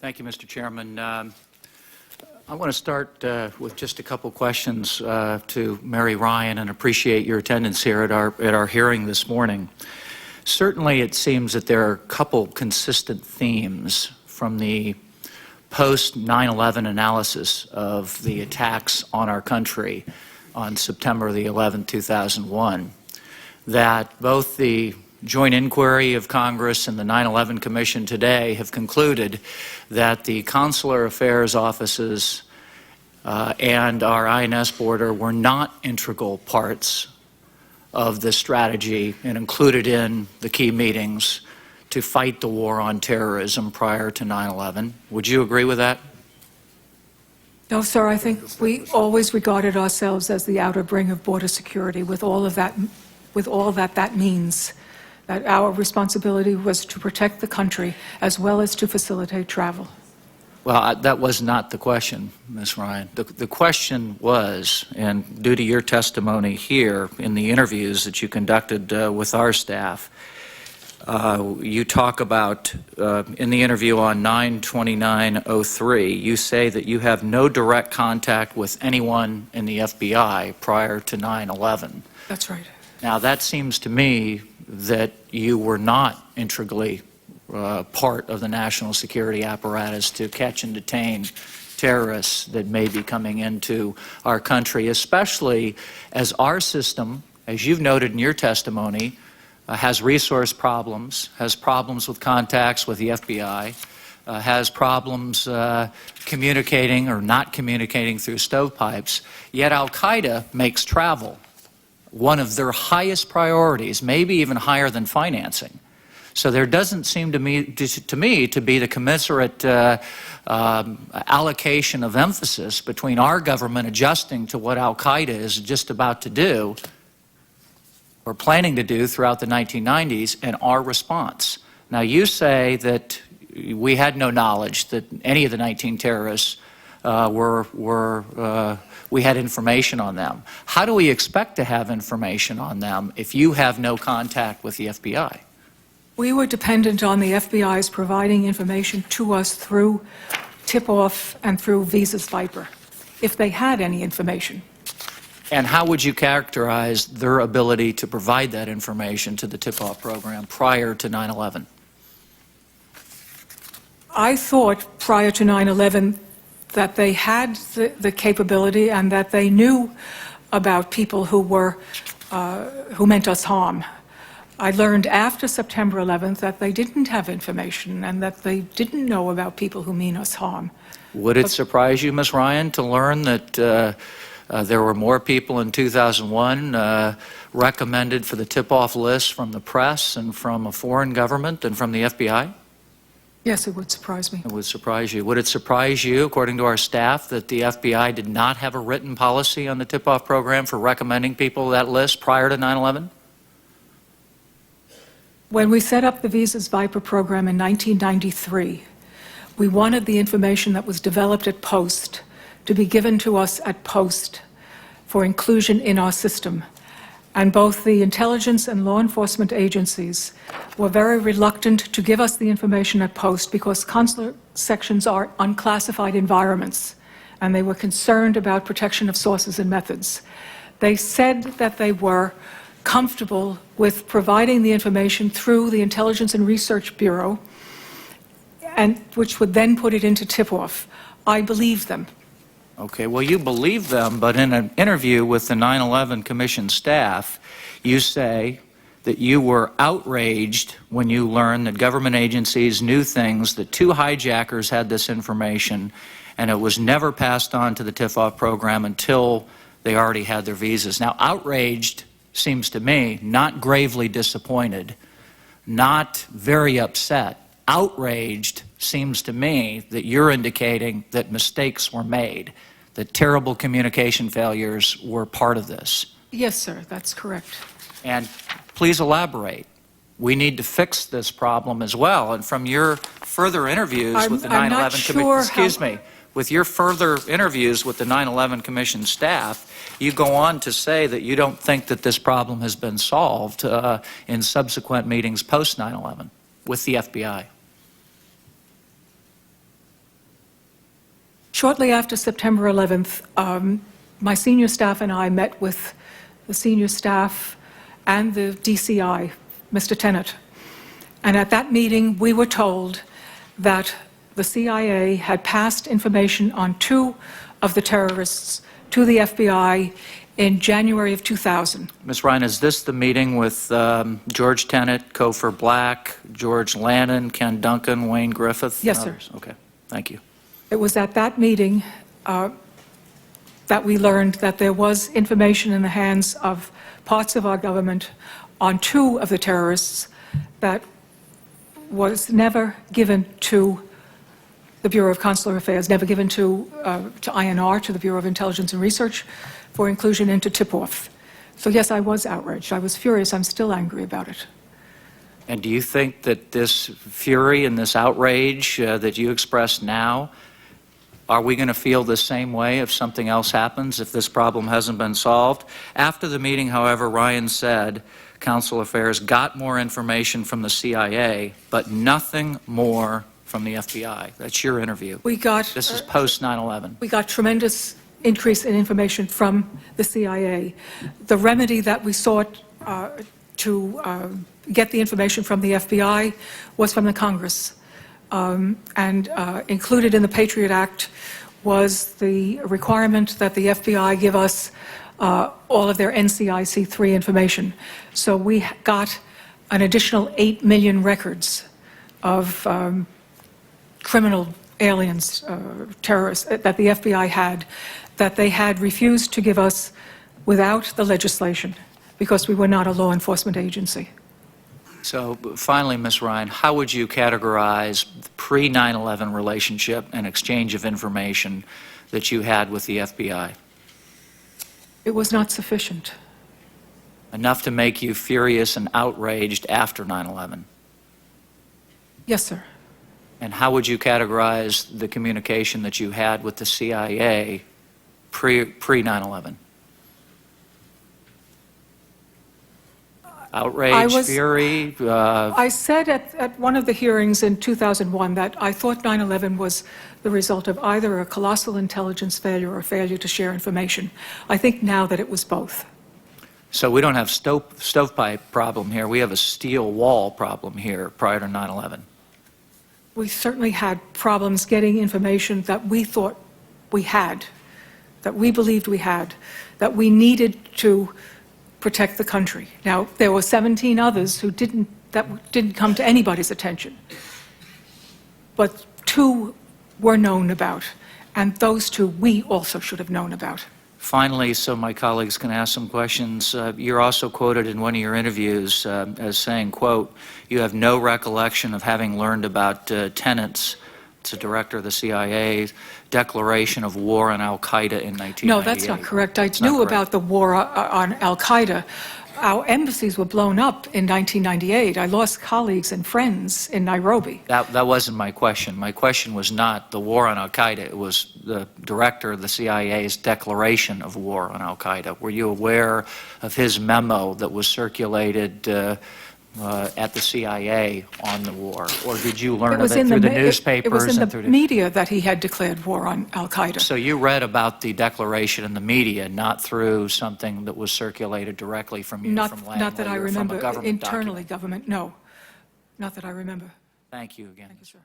Thank you, Mr. Chairman. I want to start with just a couple questions to Mary Ryan, and appreciate your attendance here at our hearing this morning. Certainly, it seems that there are a couple consistent themes from the post 9/11 analysis of the attacks on our country on September the 11th, 2001, that both the Joint Inquiry of Congress and the 9/11 Commission today have concluded that the consular affairs offices and our INS border were not integral parts of the strategy and included in the key meetings to fight the war on terrorism prior to 9/11. Would you agree with that? No, sir. I think we always regarded ourselves as the outer ring of border security, with all that means. That our responsibility was to protect the country as well as to facilitate travel. Well, that was not the question, Ms. Ryan. The question was, and due to your testimony here in the interviews that you conducted with our staff, you talk about, in the interview on 9/29/03, you say that you have no direct contact with anyone in the FBI prior to 9/11. That's right. Now, that seems to me that you were not integrally part of the national security apparatus to catch and detain terrorists that may be coming into our country, especially as our system, as you've noted in your testimony, has resource problems, has problems with contacts with the FBI, has problems communicating or not communicating through stovepipes, yet Al-Qaeda makes travel one of their highest priorities, maybe even higher than financing. So there doesn't seem to me to be the commensurate allocation of emphasis between our government adjusting to what Al-Qaeda is just about to do or planning to do throughout the 1990s and our response. Now, you say that we had no knowledge that any of the 19 terrorists we had information on them. How do we expect to have information on them if you have no contact with the FBI? We were dependent on the FBI's providing information to us through tip-off and through Visa's Viper, if they had any information. And how would you characterize their ability to provide that information to the tip-off program prior to 9/11? I thought prior to 9/11 that they had the capability and that they knew about people who meant us harm. I learned after September 11th that they didn't have information and that they didn't know about people who mean us harm. Would it surprise you, Ms. Ryan, to learn that there were more people in 2001 recommended for the tip-off list from the press and from a foreign government than from the FBI? Yes, it would surprise me. It would surprise you. Would it surprise you, according to our staff, that the FBI did not have a written policy on the tip-off program for recommending people to that list prior to 9/11? When we set up the Visa's Viper program in 1993, we wanted the information that was developed at Post to be given to us at Post for inclusion in our system. And both the intelligence and law enforcement agencies were very reluctant to give us the information at Post because consular sections are unclassified environments, and they were concerned about protection of sources and methods. They said that they were comfortable with providing the information through the Intelligence and Research Bureau, and which would then put it into tip-off. I believed them. Okay, well, you believe them, but in an interview with the 9/11 Commission staff, you say that you were outraged when you learned that government agencies knew things, that two hijackers had this information, and it was never passed on to the tip-off program until they already had their visas. Now, outraged seems to me not gravely disappointed, not very upset. Outraged seems to me that you're indicating that mistakes were made, that terrible communication failures were part of this. Yes, sir, that's correct. And please elaborate. We need to fix this problem as well. And from your further interviews with the 9/11 Commission, with your further interviews with the 9/11 Commission staff, you go on to say that you don't think that this problem has been solved in subsequent meetings post 9/11 with the FBI. Shortly after September 11th, my senior staff and I met with the senior staff and the DCI, Mr. Tennant. And at that meeting, we were told that the CIA had passed information on 2 of the terrorists to the FBI in January of 2000. Ms. Ryan, is this the meeting with George Tenet, Cofer Black, George Lannon, Ken Duncan, Wayne Griffith? Yes, and sir. others? Okay, thank you. It was at that meeting that we learned that there was information in the hands of parts of our government on 2 of the terrorists that was never given to the Bureau of Consular Affairs, never given to INR, to the Bureau of Intelligence and Research, for inclusion into tip-off. So yes, I was outraged. I was furious. I'm still angry about it. And do you think that this fury and this outrage that you express now, are we going to feel the same way if something else happens, if this problem hasn't been solved? After the meeting, however, Ryan said Consular Affairs got more information from the CIA, but nothing more from the FBI. That's your interview. This is post 9/11. We got tremendous increase in information from the CIA. The remedy that we sought to get the information from the FBI was from the Congress. And included in the Patriot Act was the requirement that the FBI give us all of their NCIC-3 information. So we got an additional 8 million records of criminal aliens, terrorists, that the FBI had, that they had refused to give us without the legislation because we were not a law enforcement agency. So finally, Ms. Ryan, how would you categorize the pre-9/11 relationship and exchange of information that you had with the FBI? It was not sufficient. Enough to make you furious and outraged after 9/11? Yes, sir. And how would you categorize the communication that you had with the CIA pre-9/11? Outrage, fury? I said at one of the hearings in 2001 that I thought 9/11 was the result of either a colossal intelligence failure or a failure to share information. I think now that it was both. So we don't have stovepipe problem here. We have a steel wall problem here prior to 9/11. We certainly had problems getting information that we thought we had, that we believed we had, that we needed to protect the country. Now, there were 17 others who didn't come to anybody's attention. But 2 were known about, and those 2 we also should have known about. Finally, so my colleagues can ask some questions, you're also quoted in one of your interviews as saying, quote, you have no recollection of having learned about Tenet's, it's a director of the CIA, declaration of war on al-Qaeda in 1998. No, that's not correct. I knew about the war on al-Qaeda. Our embassies were blown up in 1998. I lost colleagues and friends in Nairobi. That wasn't my question. My question was not the war on al-Qaeda. It was the director of the CIA's declaration of war on al-Qaeda. Were you aware of his memo that was circulated at the CIA on the war, or did you learn of it through the newspapers? It was in and the media that he had declared war on al-Qaeda. So you read about the declaration in the media, not through something that was circulated directly from you, from Langley, not that I remember. or from a government Internally, document? government, no. Not that I remember. Thank you again. Thank you, sir.